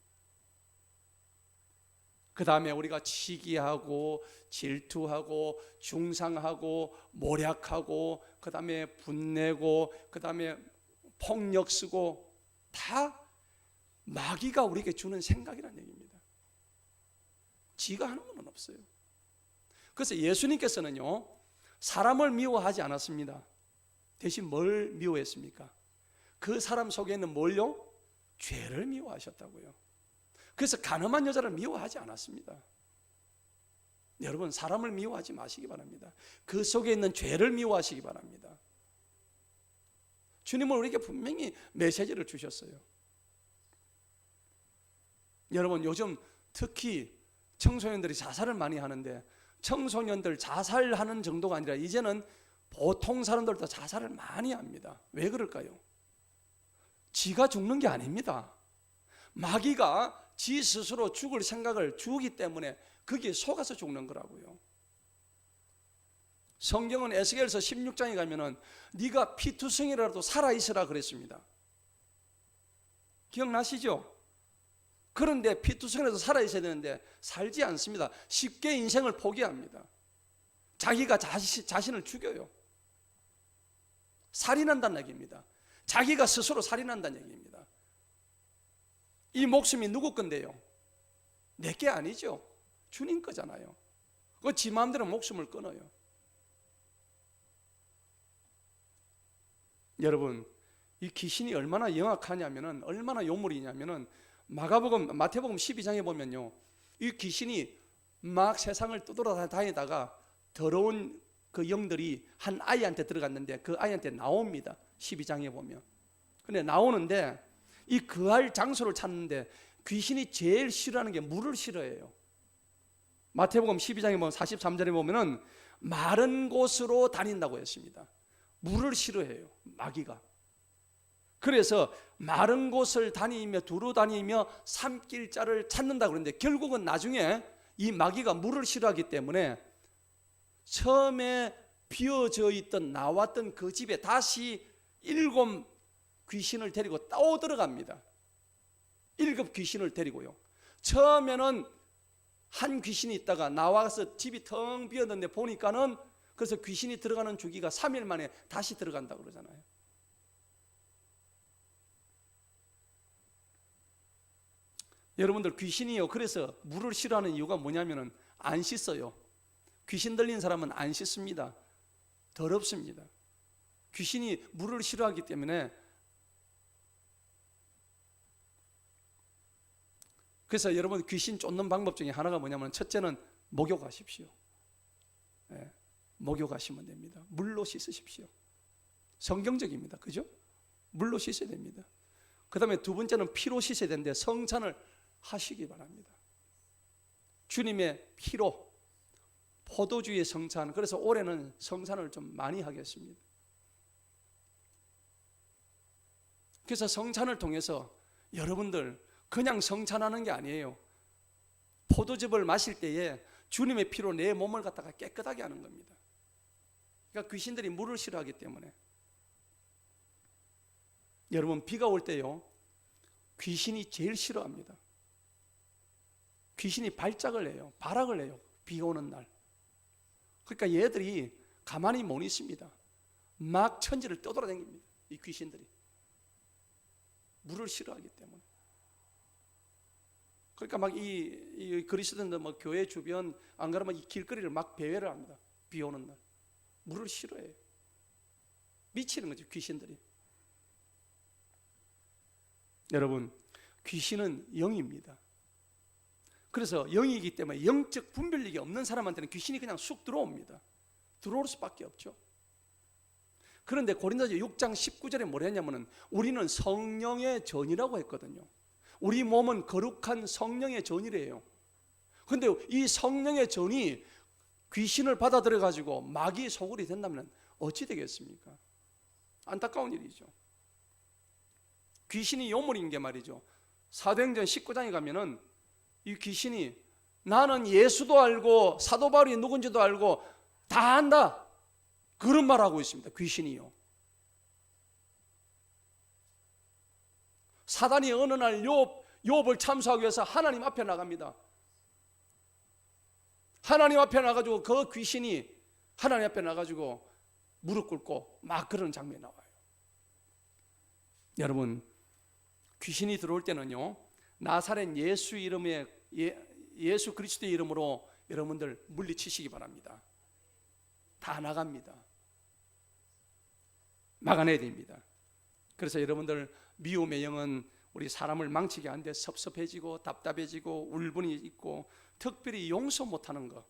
그 다음에 우리가 시기하고 질투하고 중상하고 모략하고 그 다음에 분내고 그 다음에 폭력 쓰고 다 마귀가 우리에게 주는 생각이라는 얘기입니다. 지가 하는 건 없어요. 그래서 예수님께서는요, 사람을 미워하지 않았습니다. 대신 뭘 미워했습니까? 그 사람 속에 있는 뭘요? 죄를 미워하셨다고요. 그래서 간음한 여자를 미워하지 않았습니다. 여러분, 사람을 미워하지 마시기 바랍니다. 그 속에 있는 죄를 미워하시기 바랍니다. 주님은 우리에게 분명히 메시지를 주셨어요. 여러분, 요즘 특히 청소년들이 자살을 많이 하는데, 청소년들 자살하는 정도가 아니라 이제는 보통 사람들도 자살을 많이 합니다. 왜 그럴까요? 지가 죽는 게 아닙니다. 마귀가 지 스스로 죽을 생각을 주기 때문에 거기에 속아서 죽는 거라고요. 성경은 에스겔서 16장에 가면은 네가 피투성이라도 살아있으라 그랬습니다. 기억나시죠? 그런데 피투성이라도 살아있어야 되는데 살지 않습니다. 쉽게 인생을 포기합니다. 자기가 자신을 죽여요. 살인한다는 얘기입니다. 자기가 스스로 살인한다는 얘기입니다. 이 목숨이 누구 건데요? 내게 아니죠. 주님 거잖아요. 그 지 마음대로 목숨을 끊어요. 여러분, 이 귀신이 얼마나 영악하냐면은, 얼마나 요물이냐면은, 마태복음 12장에 보면요, 이 귀신이 막 세상을 떠돌아다니다가 더러운 그 영들이 한 아이한테 들어갔는데 그 아이한테 나옵니다. 12장에 보면. 근데 나오는데 이 거할 장소를 찾는데 귀신이 제일 싫어하는 게 물을 싫어해요. 마태복음 12장에 보면 43절에 보면은 마른 곳으로 다닌다고 했습니다. 물을 싫어해요, 마귀가. 그래서 마른 곳을 다니며 두루 다니며 삼킬 자를 찾는다 그러는데, 결국은 나중에 이 마귀가 물을 싫어하기 때문에 처음에 비어져 있던 나왔던 그 집에 다시 7 귀신을 데리고 또 들어갑니다. 7 귀신을 데리고요. 처음에는 한 귀신이 있다가 나와서 집이 텅 비었는데 보니까는, 그래서 귀신이 들어가는 주기가 3일 만에 다시 들어간다고 그러잖아요. 여러분들, 귀신이요, 그래서 물을 싫어하는 이유가 뭐냐면은 안 씻어요. 귀신 들린 사람은 안 씻습니다. 더럽습니다. 귀신이 물을 싫어하기 때문에. 그래서 여러분, 귀신 쫓는 방법 중에 하나가 뭐냐면, 첫째는 목욕하십시오. 네, 목욕하시면 됩니다. 물로 씻으십시오. 성경적입니다. 그죠? 물로 씻어야 됩니다. 그 다음에 두 번째는 피로 씻어야 되는데 성찬을 하시기 바랍니다. 주님의 피로, 포도주의 성찬. 그래서 올해는 성찬을 좀 많이 하겠습니다. 그래서 성찬을 통해서 여러분들 그냥 성찬하는 게 아니에요. 포도즙을 마실 때에 주님의 피로 내 몸을 갖다가 깨끗하게 하는 겁니다. 그러니까 귀신들이 물을 싫어하기 때문에. 여러분, 비가 올 때요, 귀신이 제일 싫어합니다. 귀신이 발작을 해요. 발악을 해요. 비가 오는 날. 그러니까 얘들이 가만히 못 있습니다. 막 천지를 떠돌아다닙니다. 이 귀신들이. 물을 싫어하기 때문에. 그러니까 막 이 그리스도인들 뭐 교회 주변 안 그러면 이 길거리를 막 배회를 합니다. 비 오는 날. 물을 싫어해요. 미치는 거죠, 귀신들이. 여러분, 귀신은 영입니다. 그래서 영이기 때문에 영적 분별력이 없는 사람한테는 귀신이 그냥 쑥 들어옵니다. 들어올 수밖에 없죠. 그런데 고린도서 6장 19절에 뭐라 했냐면은 우리는 성령의 전이라고 했거든요. 우리 몸은 거룩한 성령의 전이래요. 그런데 이 성령의 전이 귀신을 받아들여 가지고 마귀의 소굴이 된다면 어찌 되겠습니까? 안타까운 일이죠. 귀신이 요물인 게 말이죠. 사도행전 19장에 가면은 이 귀신이 나는 예수도 알고 사도 바울이 누군지도 알고 다 안다, 그런 말 하고 있습니다. 귀신이요. 사단이 어느 날 욥을 참수하기 위해서 하나님 앞에 나갑니다. 하나님 앞에 나가지고 그 귀신이 하나님 앞에 나가지고 무릎 꿇고 막 그러는 장면이 나와요. 여러분, 귀신이 들어올 때는요, 나사렛 예수 이름의 예수 그리스도의 이름으로 여러분들 물리치시기 바랍니다. 다 나갑니다. 막아내야 됩니다. 그래서 여러분들, 미움의 영은 우리 사람을 망치게 하는데 섭섭해지고 답답해지고 울분이 있고 특별히 용서 못하는 것,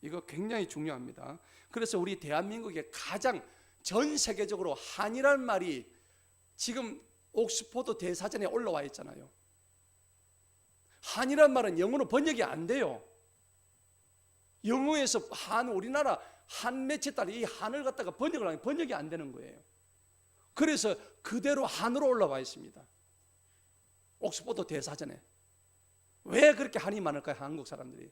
이거 굉장히 중요합니다. 그래서 우리 대한민국의 가장 전 세계적으로 한이란 말이 지금 옥스포드 대사전에 올라와 있잖아요. 한이란 말은 영어로 번역이 안 돼요. 영어에서 우리나라 한 매체 따라 이 한을 갖다가 번역을 하면 번역이 안 되는 거예요. 그래서 그대로 한으로 올라와 있습니다. 옥스포드 대사전에. 왜 그렇게 한이 많을까요? 한국 사람들이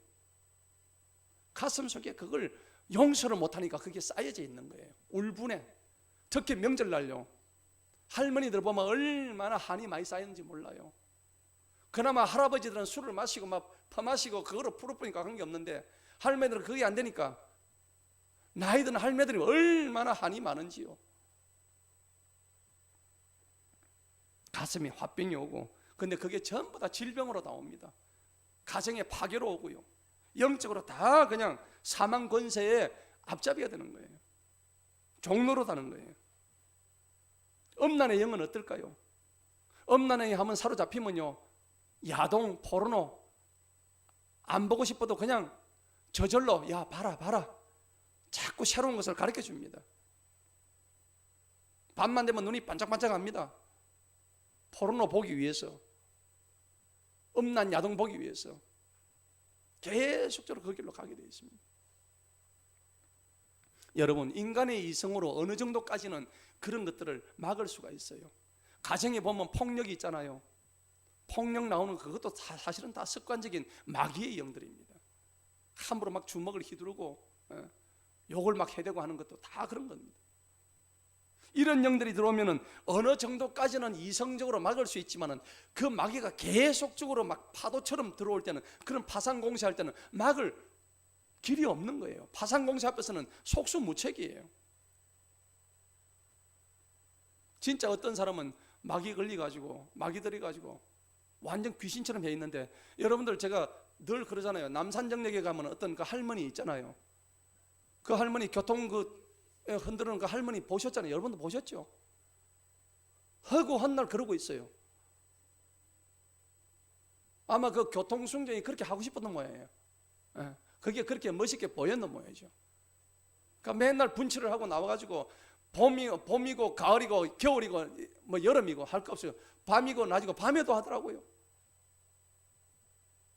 가슴 속에 그걸 용서를 못하니까 그게 쌓여져 있는 거예요. 울분에. 특히 명절날요, 할머니들 보면 얼마나 한이 많이 쌓였는지 몰라요. 그나마 할아버지들은 술을 마시고 막 퍼마시고 그거로 풀어보니까 관계없는데 할머니들은 그게 안 되니까 나이 든 할머니들이 얼마나 한이 많은지요. 가슴에 화병이 오고, 근데 그게 전부 다 질병으로 나옵니다. 가정에 파괴로 오고요, 영적으로 다 그냥 사망 권세에 앞잡이가 되는 거예요. 종로로 가는 거예요. 음란의 영은 어떨까요? 음란의 영 하면 사로잡히면요, 야동, 포르노 안 보고 싶어도 그냥 저절로 야 봐라 자꾸 새로운 것을 가르쳐 줍니다. 밤만 되면 눈이 반짝반짝합니다. 포르노 보기 위해서, 음란 야동 보기 위해서 계속적으로 그 길로 가게 되어 있습니다. 여러분, 인간의 이성으로 어느 정도까지는 그런 것들을 막을 수가 있어요. 가정에 보면 폭력이 있잖아요. 폭력 나오는 그것도 사실은 다 습관적인 마귀의 영들입니다. 함부로 막 주먹을 휘두르고 욕을 막 해대고 하는 것도 다 그런 겁니다. 이런 영들이 들어오면은 어느 정도까지는 이성적으로 막을 수 있지만은 그 마귀가 계속적으로 막 파도처럼 들어올 때는, 그런 파상 공세할 때는 막을 길이 없는 거예요. 파상 공세 앞에서는 속수무책이에요. 진짜 어떤 사람은 마귀 걸려가지고 마귀 들여가지고 완전 귀신처럼 해 있는데, 여러분들 제가 늘 그러잖아요. 남산정역에 가면 어떤 그 할머니 있잖아요. 그 할머니 교통 흔드는 그 할머니 보셨잖아요. 여러분도 보셨죠? 허구 한 날 그러고 있어요. 아마 그 교통순경이 그렇게 하고 싶었던 모양이에요. 그게 그렇게 멋있게 보였는 모양이죠. 그러니까 맨날 분칠을 하고 나와가지고 봄이고 가을이고 겨울이고 뭐 여름이고 할 거 없어요. 밤이고 낮이고 밤에도 하더라고요.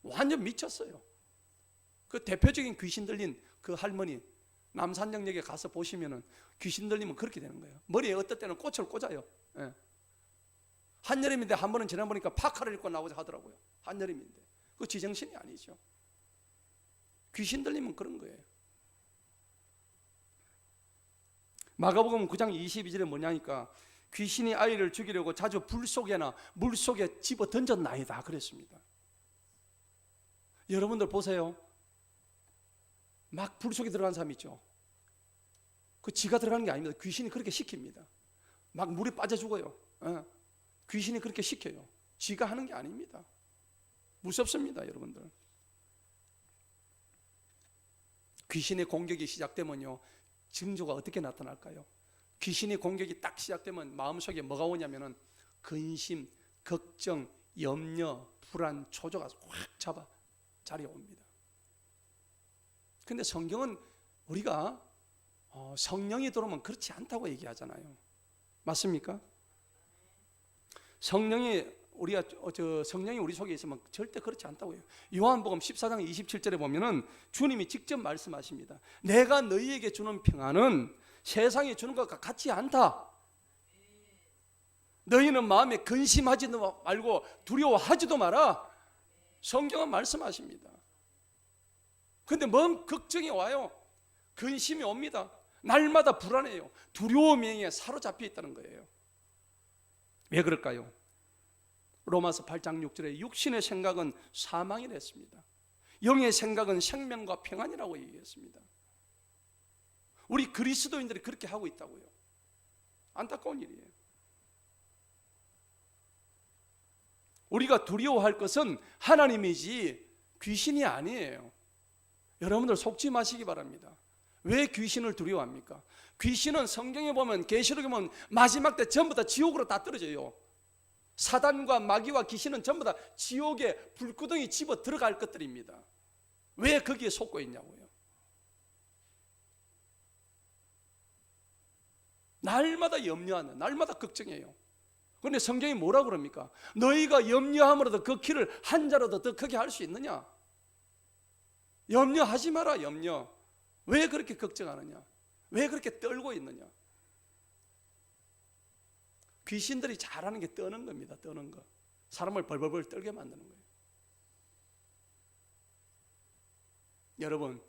완전 미쳤어요. 그 대표적인 귀신 들린 그 할머니, 남산정역에 가서 보시면은 귀신 들리면 그렇게 되는 거예요. 머리에 어떨 때는 꽃을 꽂아요. 한여름인데 한 번은 지나보니까 파카를 입고 나오자 하더라고요. 한여름인데 그 지정신이 아니죠. 귀신 들리면 그런 거예요. 마가복음 9장 22절에 뭐냐니까 귀신이 아이를 죽이려고 자주 불 속에나 물 속에 집어 던졌나이다 그랬습니다. 여러분들 보세요. 막 불 속에 들어간 사람 있죠. 그 지가 들어가는 게 아닙니다. 귀신이 그렇게 시킵니다. 막 물에 빠져 죽어요. 귀신이 그렇게 시켜요. 지가 하는 게 아닙니다. 무섭습니다, 여러분들. 귀신의 공격이 시작되면요, 징조가 어떻게 나타날까요? 귀신의 공격이 딱 시작되면 마음속에 뭐가 오냐면은 근심, 걱정, 염려, 불안, 초조가 확 잡아 자리에 옵니다. 근데 성경은 우리가 성령이 들어오면 그렇지 않다고 얘기하잖아요. 맞습니까? 성령이 우리 속에 있으면 절대 그렇지 않다고 해요. 요한복음 14장 27절에 보면은 주님이 직접 말씀하십니다. 내가 너희에게 주는 평안은 세상이 주는 것과 같지 않다. 너희는 마음에 근심하지도 말고 두려워하지도 마라. 성경은 말씀하십니다. 그런데 뭔 걱정이 와요. 근심이 옵니다. 날마다 불안해요. 두려움에 사로잡혀 있다는 거예요. 왜 그럴까요? 로마서 8장 6절에 육신의 생각은 사망이라 했습니다. 영의 생각은 생명과 평안이라고 얘기했습니다. 우리 그리스도인들이 그렇게 하고 있다고요. 안타까운 일이에요. 우리가 두려워할 것은 하나님이지 귀신이 아니에요. 여러분들 속지 마시기 바랍니다. 왜 귀신을 두려워합니까? 귀신은 성경에 보면, 계시록에 보면 마지막 때 전부 다 지옥으로 다 떨어져요. 사단과 마귀와 귀신은 전부 다 지옥에 불구덩이 집어 들어갈 것들입니다. 왜 거기에 속고 있냐고요. 날마다 염려하는, 날마다 걱정해요. 그런데 성경이 뭐라고 그럽니까? 너희가 염려함으로도 그 키를 한 자라도 더 크게 할 수 있느냐? 염려하지 마라. 염려. 왜 그렇게 걱정하느냐? 왜 그렇게 떨고 있느냐? 귀신들이 잘하는 게 떠는 겁니다. 떠는 거. 사람을 벌벌벌 떨게 만드는 거예요. 여러분,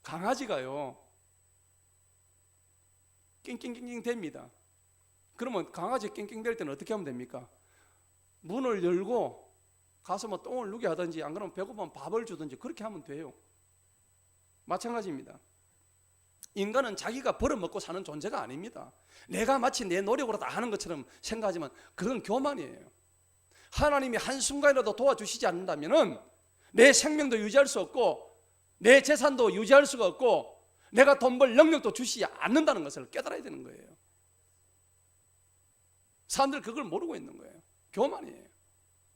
강아지가요 낑낑낑낑 됩니다. 그러면 강아지 낑낑댈 때는 어떻게 하면 됩니까? 문을 열고 가서 뭐 똥을 누게 하든지, 안 그러면 배고프면 밥을 주든지 그렇게 하면 돼요. 마찬가지입니다. 인간은 자기가 벌어먹고 사는 존재가 아닙니다. 내가 마치 내 노력으로 다 하는 것처럼 생각하지만 그건 교만이에요. 하나님이 한순간이라도 도와주시지 않는다면 내 생명도 유지할 수 없고 내 재산도 유지할 수가 없고 내가 돈 벌 능력도 주시지 않는다는 것을 깨달아야 되는 거예요. 사람들 그걸 모르고 있는 거예요. 교만이에요.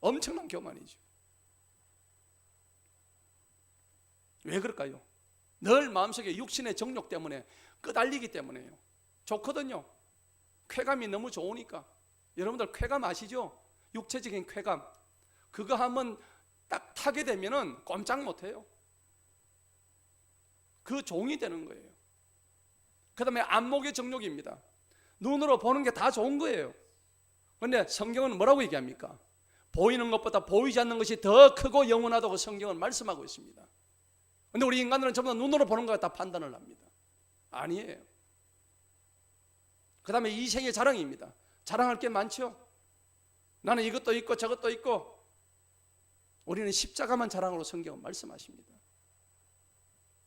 엄청난 교만이죠. 왜 그럴까요? 늘 마음속에 육신의 정욕 때문에 끄달리기 때문에요. 좋거든요. 쾌감이 너무 좋으니까. 여러분들 쾌감 아시죠? 육체적인 쾌감. 그거 한번 딱 타게 되면은 꼼짝 못해요. 그 종이 되는 거예요. 그 다음에 안목의 정욕입니다. 눈으로 보는 게 다 좋은 거예요. 그런데 성경은 뭐라고 얘기합니까? 보이는 것보다 보이지 않는 것이 더 크고 영원하다고 성경은 말씀하고 있습니다. 그런데 우리 인간들은 전부 다 눈으로 보는 걸 다 판단을 합니다. 아니에요. 그 다음에 이생의 자랑입니다. 자랑할 게 많죠. 나는 이것도 있고 저것도 있고. 우리는 십자가만 자랑으로 성경은 말씀하십니다.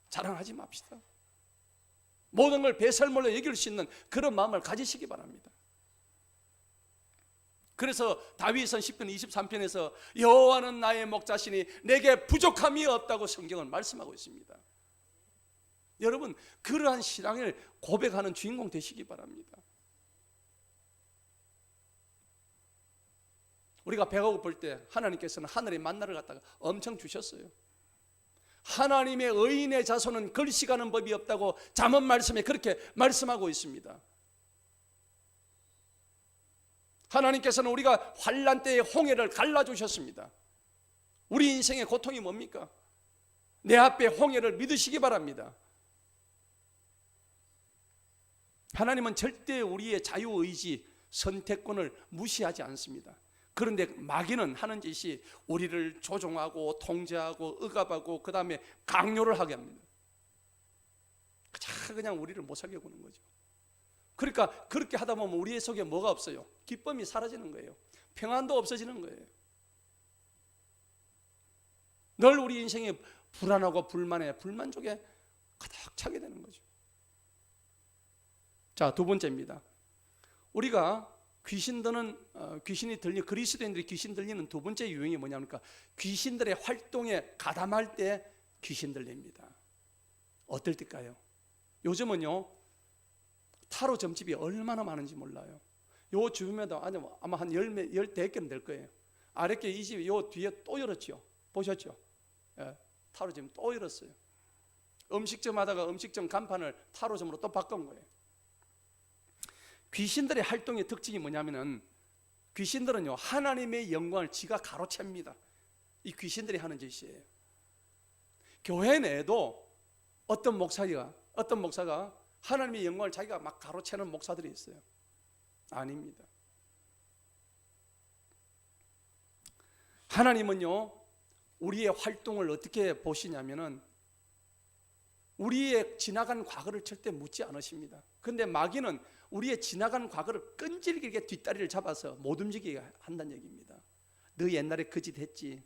자랑하지 맙시다. 모든 걸 배설물로 여길 수 있는 그런 마음을 가지시기 바랍니다. 그래서 다윗은 10편 23편에서 여호와는 나의 목자시니 내게 부족함이 없다고 성경은 말씀하고 있습니다. 여러분, 그러한 신앙을 고백하는 주인공 되시기 바랍니다. 우리가 배가 고플 때 하나님께서는 하늘의 만나를 갖다가 엄청 주셨어요. 하나님의 의인의 자손은 걸식하는 법이 없다고 잠언 말씀에 그렇게 말씀하고 있습니다. 하나님께서는 우리가 환난 때의 홍해를 갈라주셨습니다. 우리 인생의 고통이 뭡니까? 내 앞에 홍해를 믿으시기 바랍니다. 하나님은 절대 우리의 자유의지, 선택권을 무시하지 않습니다. 그런데 마귀는 하는 짓이 우리를 조종하고 통제하고 억압하고 그 다음에 강요를 하게 합니다. 그냥 우리를 못 살게 구는 거죠. 그러니까 그렇게 하다 보면 우리의 속에 뭐가 없어요? 기쁨이 사라지는 거예요. 평안도 없어지는 거예요. 늘 우리 인생에 불안하고 불만에 불만족에 가득 차게 되는 거죠. 자, 두 번째입니다. 우리가 귀신이 들리 그리스도인들이 귀신 들리는 두 번째 유형이 뭐냐니까 귀신들의 활동에 가담할 때 귀신 들립니다. 어떨 때일까요? 요즘은요 타로 점집이 얼마나 많은지 몰라요. 요 주변에도 아마 한 10개는 될 거예요. 아랫게 이 집이 요 뒤에 또 열었죠. 보셨죠? 예, 타로점 또 열었어요. 음식점 하다가 음식점 간판을 타로점으로 또 바꾼 거예요. 귀신들의 활동의 특징이 뭐냐면은, 귀신들은요 하나님의 영광을 지가 가로챕니다. 이 귀신들이 하는 짓이에요. 교회 내에도 어떤 목사가 하나님의 영광을 자기가 막 가로채는 목사들이 있어요. 아닙니다. 하나님은요 우리의 활동을 어떻게 보시냐면은, 우리의 지나간 과거를 절대 묻지 않으십니다. 그런데 마귀는 우리의 지나간 과거를 끈질기게 뒷다리를 잡아서 못 움직이게 한다는 얘기입니다. 너 옛날에 그 짓 했지.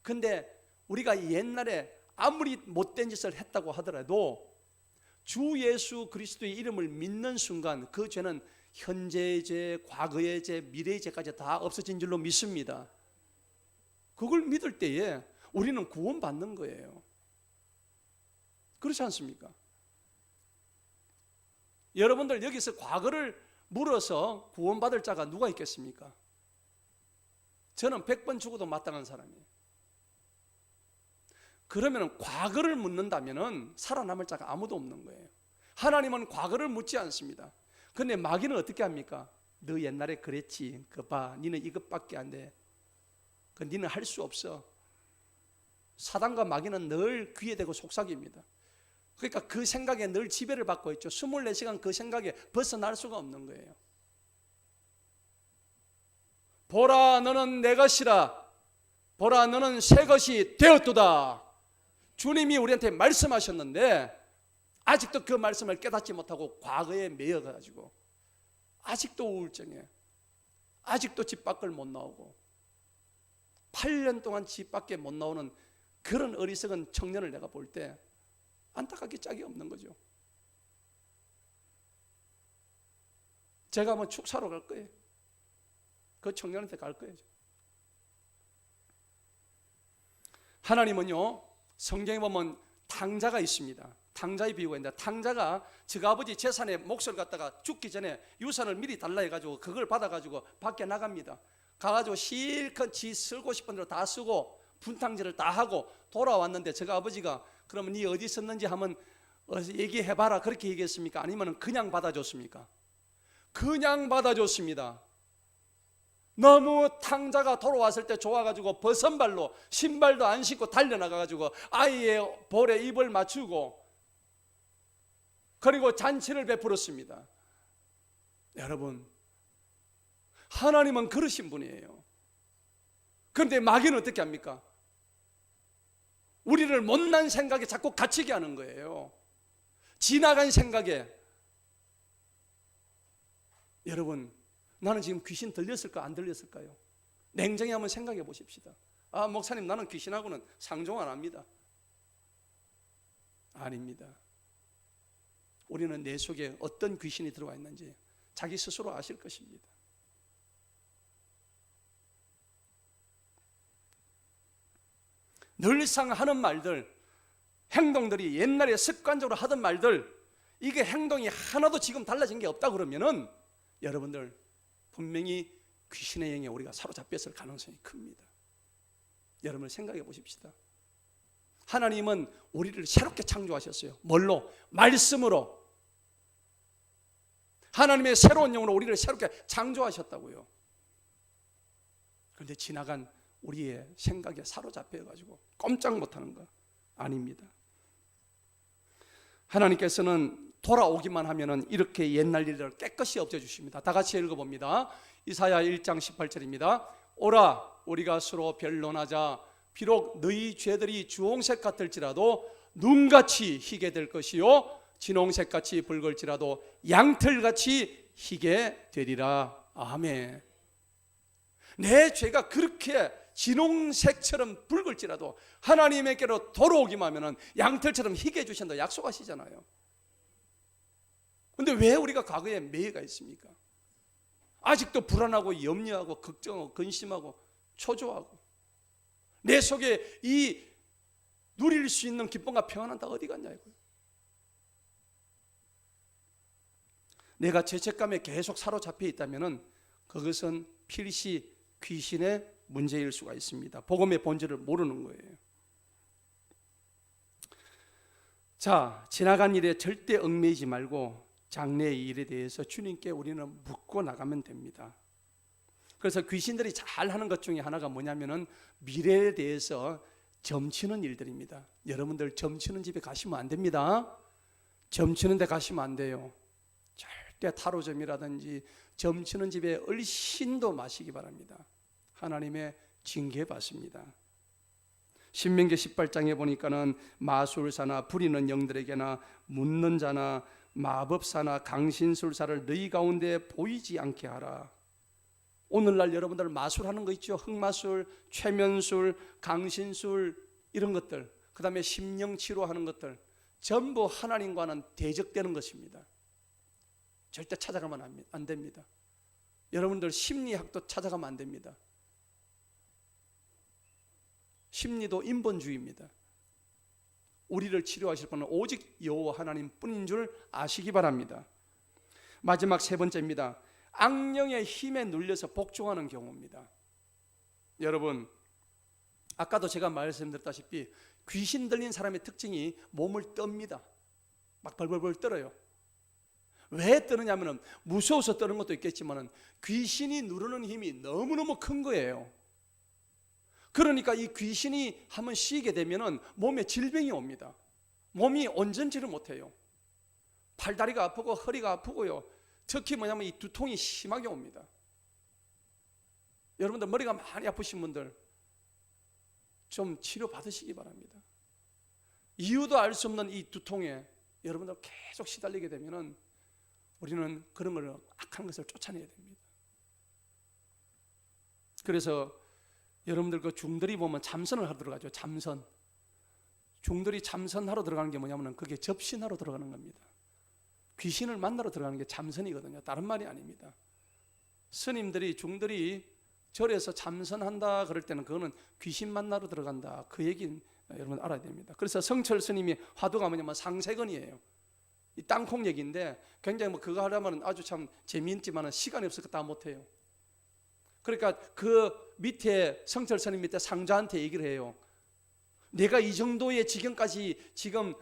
근데 우리가 옛날에 아무리 못된 짓을 했다고 하더라도 주 예수 그리스도의 이름을 믿는 순간 그 죄는 현재의 죄, 과거의 죄, 미래의 죄까지 다 없어진 줄로 믿습니다. 그걸 믿을 때에 우리는 구원받는 거예요. 그렇지 않습니까? 여러분들 여기서 과거를 물어서 구원받을 자가 누가 있겠습니까? 저는 100번 죽어도 마땅한 사람이에요. 그러면 과거를 묻는다면 살아남을 자가 아무도 없는 거예요. 하나님은 과거를 묻지 않습니다. 그런데 마귀는 어떻게 합니까? 너 옛날에 그랬지. 그 봐, 니는 이것밖에 안 돼. 그 니는 할 수 없어. 사단과 마귀는 늘 귀에 대고 속삭입니다. 그러니까 그 생각에 늘 지배를 받고 있죠. 24시간 그 생각에 벗어날 수가 없는 거예요. 보라, 너는 내 것이라. 보라, 너는 새 것이 되었도다. 주님이 우리한테 말씀하셨는데 아직도 그 말씀을 깨닫지 못하고 과거에 매여가지고 아직도 우울증에, 아직도 집 밖을 못 나오고 8년 동안 집 밖에 못 나오는 그런 어리석은 청년을 내가 볼 때 안타깝게 짝이 없는 거죠. 제가 뭐 축사로 갈 거예요. 그 청년한테 갈 거예요. 하나님은요 성경에 보면 탕자가 있습니다. 탕자의 비유가 있는데, 탕자가 저 아버지 재산의 몫을 갖다가 죽기 전에 유산을 미리 달라 해가지고 그걸 받아가지고 밖에 나갑니다. 가가지고 실컷 지 쓰고 싶은 대로 다 쓰고 분탕질을 다 하고 돌아왔는데, 저 아버지가 그러면 니 어디 썼는지 한번 얘기해봐라 그렇게 얘기했습니까? 아니면 그냥 받아줬습니까? 그냥 받아줬습니다. 너무 탕자가 돌아왔을 때 좋아가지고 벗은발로 신발도 안 신고 달려나가가지고 아이의 볼에 입을 맞추고 그리고 잔치를 베풀었습니다. 여러분, 하나님은 그러신 분이에요. 그런데 마귀는 어떻게 합니까? 우리를 못난 생각에 자꾸 갇히게 하는 거예요. 지나간 생각에. 여러분, 나는 지금 귀신 들렸을까 안 들렸을까요? 냉정히 한번 생각해 보십시다. 아, 목사님 나는 귀신하고는 상종 안 합니다. 아닙니다. 우리는 내 속에 어떤 귀신이 들어와 있는지 자기 스스로 아실 것입니다. 늘상 하는 말들, 행동들이 옛날에 습관적으로 하던 말들, 이게 행동이 하나도 지금 달라진 게 없다 그러면은 여러분들 분명히 귀신의 영에 우리가 사로잡혔을 가능성이 큽니다. 여러분 생각해 보십시다. 하나님은 우리를 새롭게 창조하셨어요. 뭘로? 말씀으로. 하나님의 새로운 영으로 우리를 새롭게 창조하셨다고요. 그런데 지나간 우리의 생각에 사로잡혀가지고 꼼짝 못하는 거 아닙니다. 하나님께서는 돌아오기만 하면은 이렇게 옛날 일들을 깨끗이 없애주십니다. 다 같이 읽어봅니다. 이사야 1장 18절입니다. 오라, 우리가 서로 변론하자. 비록 너희 죄들이 주홍색 같을지라도 눈같이 희게 될 것이요 진홍색같이 붉을지라도 양털같이 희게 되리라. 아멘. 내 죄가 그렇게 진홍색처럼 붉을지라도 하나님에게로 돌아오기만 하면 양털처럼 희게 해주신다 약속하시잖아요. 그런데 왜 우리가 과거에 매여가 있습니까? 아직도 불안하고 염려하고 걱정하고 근심하고 초조하고 내 속에 이 누릴 수 있는 기쁨과 평안은 다 어디 갔냐 이거예요. 내가 죄책감에 계속 사로잡혀 있다면 그것은 필시 귀신의 문제일 수가 있습니다. 복음의 본질을 모르는 거예요. 자, 지나간 일에 절대 얽매이지 말고 장래의 일에 대해서 주님께 우리는 묻고 나가면 됩니다. 그래서 귀신들이 잘하는 것 중에 하나가 뭐냐면은 미래에 대해서 점치는 일들입니다. 여러분들 점치는 집에 가시면 안 됩니다. 점치는 데 가시면 안 돼요. 절대 타로점이라든지 점치는 집에 얼씬도 마시기 바랍니다. 하나님의 징계 받습니다. 신명기 18장에 보니까는 마술사나 부리는 영들에게나 묻는 자나 마법사나 강신술사를 너희 가운데 보이지 않게 하라. 오늘날 여러분들 마술하는 거 있죠? 흑마술, 최면술, 강신술 이런 것들, 그 다음에 심령치료하는 것들 전부 하나님과는 대적되는 것입니다. 절대 찾아가면 안 됩니다. 여러분들 심리학도 찾아가면 안 됩니다. 심리도 인본주의입니다. 우리를 치료하실 분은 오직 여호와 하나님뿐인 줄 아시기 바랍니다. 마지막 세 번째입니다. 악령의 힘에 눌려서 복종하는 경우입니다. 여러분, 아까도 제가 말씀드렸다시피 귀신 들린 사람의 특징이 몸을 떱니다. 막 벌벌벌 떨어요. 왜 떠느냐면 무서워서 떠는 것도 있겠지만 귀신이 누르는 힘이 너무너무 큰 거예요. 그러니까 이 귀신이 한번 씌게 되면 몸에 질병이 옵니다. 몸이 온전지를 못해요. 팔다리가 아프고 허리가 아프고요. 특히 뭐냐면 이 두통이 심하게 옵니다. 여러분들 머리가 많이 아프신 분들 좀 치료 받으시기 바랍니다. 이유도 알 수 없는 이 두통에 여러분들 계속 시달리게 되면 우리는 그런 걸 악한 것을 쫓아내야 됩니다. 그래서 여러분들 그 중들이 보면 잠선을 하러 들어가죠. 잠선. 중들이 잠선하러 들어가는 게 뭐냐면 그게 접신하러 들어가는 겁니다. 귀신을 만나러 들어가는 게 잠선이거든요. 다른 말이 아닙니다. 스님들이 중들이 절에서 잠선한다 그럴 때는 그거는 귀신 만나러 들어간다. 그 얘기는 여러분 알아야 됩니다. 그래서 성철 스님이 화두가 뭐냐면 상세건이에요. 이 땅콩 얘기인데 굉장히 뭐 그거 하려면 아주 참 재미있지만 시간이 없어서 다 못해요. 그러니까 그 밑에 성철 스님 밑에 상자한테 얘기를 해요. 내가 이 정도의 지경까지 지금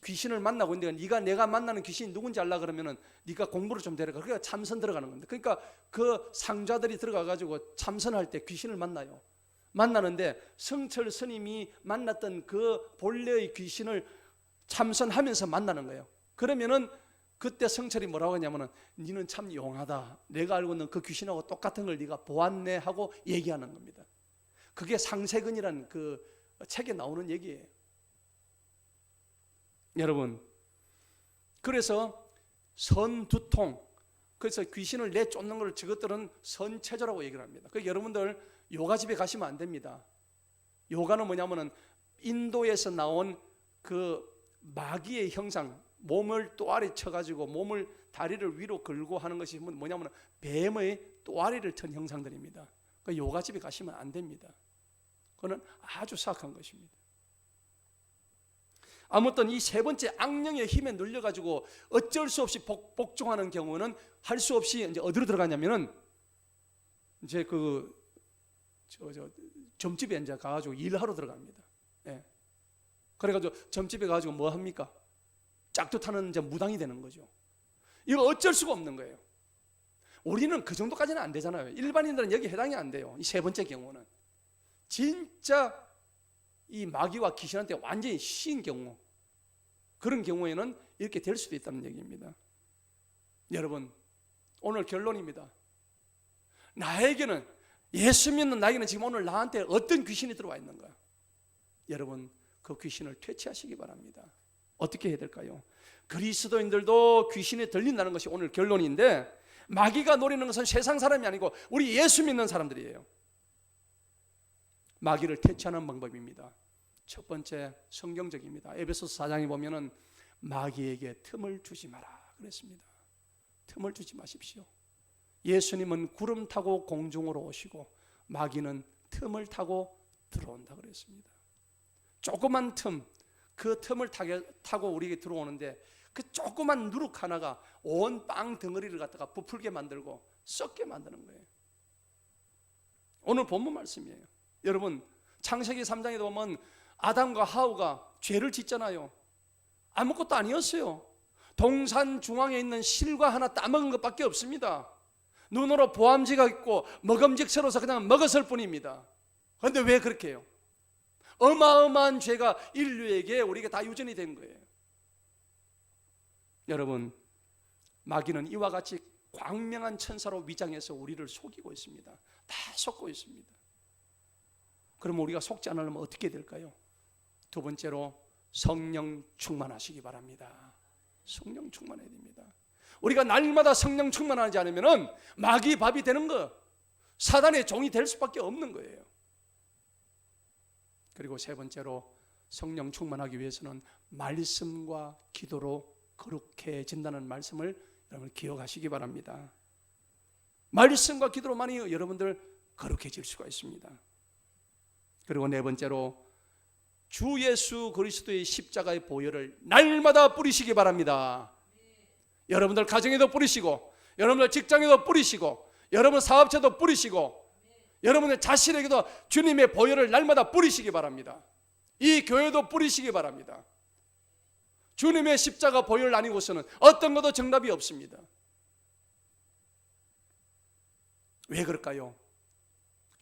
귀신을 만나고 있는데 네가 내가 만나는 귀신이 누군지 알라 그러면은 네가 공부를 좀 데려가. 그러니까 참선 들어가는 겁니다. 그러니까 그 상자들이 들어가 가지고 참선할 때 귀신을 만나요. 만나는데 성철 스님이 만났던 그 본래의 귀신을 참선하면서 만나는 거예요. 그러면은 그때 성철이 뭐라고 하냐면은 니는 참 용하다. 내가 알고 있는 그 귀신하고 똑같은 걸 네가 보았네 하고 얘기하는 겁니다. 그게 상세근이라는 그 책에 나오는 얘기예요. 여러분, 그래서 선두통, 그래서 귀신을 내쫓는 걸 저것들은 선체조라고 얘기를 합니다. 그러니까 여러분들 요가집에 가시면 안 됩니다. 요가는 뭐냐면은 인도에서 나온 그 마귀의 형상, 몸을 또아리 쳐가지고 몸을 다리를 위로 걸고 하는 것이 뭐냐면 뱀의 또아리를 튼 형상들입니다. 그러니까 요가집에 가시면 안 됩니다. 그거는 아주 사악한 것입니다. 아무튼 이 세 번째 악령의 힘에 눌려가지고 어쩔 수 없이 복종하는 경우는 할 수 없이 이제 어디로 들어가냐면은 이제 그 점집에 이제 가가지고 일하러 들어갑니다. 예. 그래가지고 점집에 가가지고 뭐 합니까? 짝도 타는 이제 무당이 되는 거죠. 이거 어쩔 수가 없는 거예요. 우리는 그 정도까지는 안 되잖아요. 일반인들은 여기 해당이 안 돼요. 이 세 번째 경우는 진짜 이 마귀와 귀신한테 완전히 씌인 경우, 그런 경우에는 이렇게 될 수도 있다는 얘기입니다. 여러분, 오늘 결론입니다. 나에게는, 예수 믿는 나에게는 지금 오늘 나한테 어떤 귀신이 들어와 있는가? 여러분, 그 귀신을 퇴치하시기 바랍니다. 어떻게 해야 될까요? 그리스도인들도 귀신이 들린다는 것이 오늘 결론인데, 마귀가 노리는 것은 세상 사람이 아니고 우리 예수 믿는 사람들이에요. 마귀를 퇴치하는 방법입니다. 첫 번째, 성경적입니다. 에베소서 4장에 보면은 마귀에게 틈을 주지 마라 그랬습니다. 틈을 주지 마십시오. 예수님은 구름 타고 공중으로 오시고 마귀는 틈을 타고 들어온다 그랬습니다. 조그만 틈, 그 틈을 타고 우리에게 들어오는데 그 조그만 누룩 하나가 온 빵 덩어리를 갖다가 부풀게 만들고 썩게 만드는 거예요. 오늘 본문 말씀이에요. 여러분, 창세기 3장에 보면 아담과 하와가 죄를 짓잖아요. 아무것도 아니었어요. 동산 중앙에 있는 실과 하나 따먹은 것밖에 없습니다. 눈으로 보암지가 있고 먹음직스러워서 그냥 먹었을 뿐입니다. 그런데 왜 그렇게 해요? 어마어마한 죄가 인류에게 우리가 다 유전이 된 거예요. 여러분, 마귀는 이와 같이 광명한 천사로 위장해서 우리를 속이고 있습니다. 다 속고 있습니다. 그럼 우리가 속지 않으려면 어떻게 될까요? 두 번째로 성령 충만하시기 바랍니다. 성령 충만해야 됩니다. 우리가 날마다 성령 충만하지 않으면 마귀 밥이 되는 거, 사단의 종이 될 수밖에 없는 거예요. 그리고 세 번째로 성령 충만하기 위해서는 말씀과 기도로 거룩해진다는 말씀을 여러분 기억하시기 바랍니다. 말씀과 기도로만이 여러분들 거룩해질 수가 있습니다. 그리고 네 번째로 주 예수 그리스도의 십자가의 보혈을 날마다 뿌리시기 바랍니다. 여러분들 가정에도 뿌리시고, 여러분들 직장에도 뿌리시고, 여러분 사업체도 뿌리시고, 여러분들 자신에게도 주님의 보혈을 날마다 뿌리시기 바랍니다. 이 교회도 뿌리시기 바랍니다. 주님의 십자가 보혈 아니고서는 어떤 것도 정답이 없습니다. 왜 그럴까요?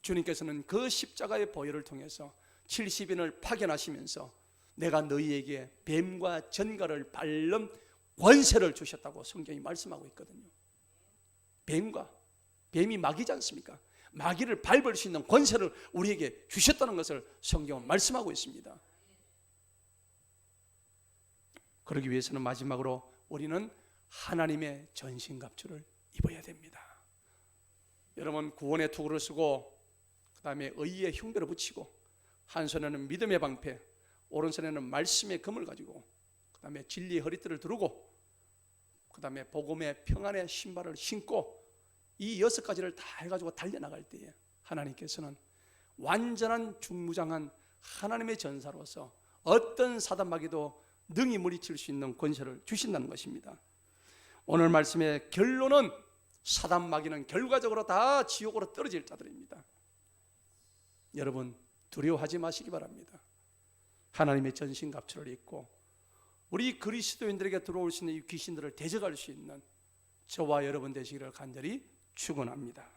주님께서는 그 십자가의 보혈을 통해서 70인을 파견하시면서 내가 너희에게 뱀과 전갈을 밟는 권세를 주셨다고 성경이 말씀하고 있거든요. 뱀이 마귀지 않습니까? 마귀를 밟을 수 있는 권세를 우리에게 주셨다는 것을 성경은 말씀하고 있습니다. 그러기 위해서는 마지막으로 우리는 하나님의 전신갑주를 입어야 됩니다. 여러분, 구원의 투구를 쓰고 그 다음에 의의 흉배를 붙이고 한 손에는 믿음의 방패, 오른손에는 말씀의 금을 가지고 그 다음에 진리의 허리띠를 두르고 그 다음에 복음의 평안의 신발을 신고 이 6가지를 다 해가지고 달려나갈 때에 하나님께서는 완전한 중무장한 하나님의 전사로서 어떤 사단마귀도 능히 물리칠 수 있는 권세를 주신다는 것입니다. 오늘 말씀의 결론은 사단마귀는 결과적으로 다 지옥으로 떨어질 자들입니다. 여러분, 두려워하지 마시기 바랍니다. 하나님의 전신갑주를 입고 우리 그리스도인들에게 들어올 수 있는 이 귀신들을 대적할 수 있는 저와 여러분 되시기를 간절히 축원합니다.